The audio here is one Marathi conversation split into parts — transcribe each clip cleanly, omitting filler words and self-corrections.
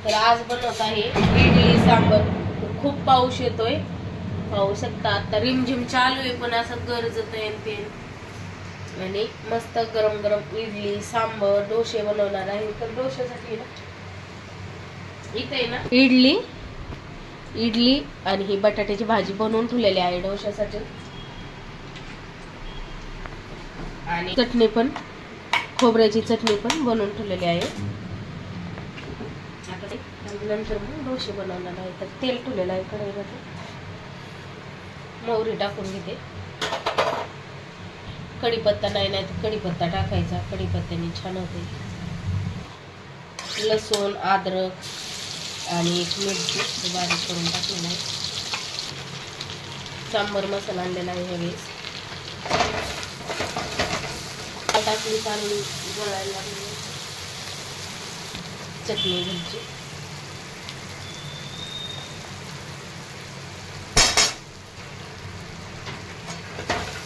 तर आज बनवत आहे इडली सांबर। खूप पाऊस येतोय, पाहू शकता आता रिमझिम चालू आहे, पण असं गरजत आहे ते। आणि मस्त गरम गरम इडली सांबर डोसे बनवणार आहे। तर डोश्यासाठी ना इथे ना इडली आणि ही बटाट्याची भाजी बनवून ठेवलेली आहे डोश्यासाठी, आणि चटणी पण, खोबऱ्याची चटणी पण बनवून ठेवलेली आहे। नंतर मग डोसे बनवणार आहे। तर तेल ठेवलेलं आहे कढईमध्ये, मोहरी टाकून घेते। कढीपत्ता नाही तर कढीपत्ता टाकायचा, कढीपत्त्याने छान होते। लसूण, अद्रक आणि एक मिरची बारीक करून टाकलेला आहे। सांबर मसाला आणलेला आहे ह्यावेळेस टाकली, पाणी गळायला लागले। चटणी घ्यायची,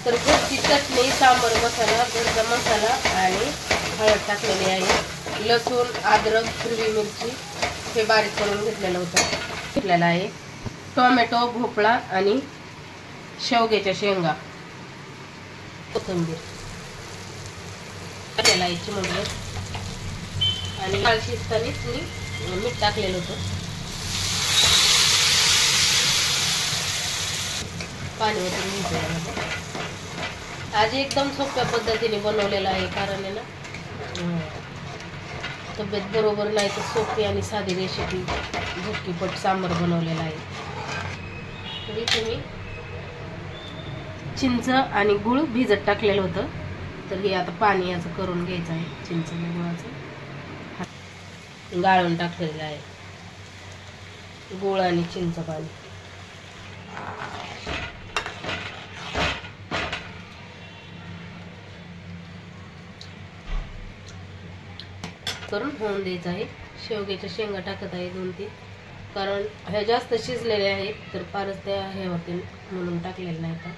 तर घरची चटणी, सांबर मसाला, घरचा मसाला आणि हळद टाकलेली आहे। लसूण, अद्रक, हिरवी मिरची हे बारीक करून घेतलेलं आहे। टोमॅटो, भोपळा आणि शेवग्याच्या शेंगा, कोथिंबीर टाकलेला आहे चिमूटभर, आणि डाळ शिजतानीच मी मीठ टाकलेलं होतं। पाणी ओतून घ्यायचं। आज एकदम सोप्या पद्धतीने बनवलेला आहे, कारण आहे ना तब्येत बरोबर नाही तर सोपी आणि साधी रेसिपी झटकीपट सांबर बनवलेला आहे। तर इथे मी चिंच आणि गुळ भिजत टाकलेलं होतं, तर हे आता पाणी याचं करून घ्यायचं आहे। चिंच आणि गुळाचं गाळून टाकलेलं आहे, गुळ आणि चिंच पाणी करून होऊन द्यायचं आहे। शेवग्याच्या शेंगा टाकत आहे 2-3, कारण ह्या जास्त शिजलेल्या आहेत तर फारच त्या हे होते म्हणून टाकलेलं नाही का।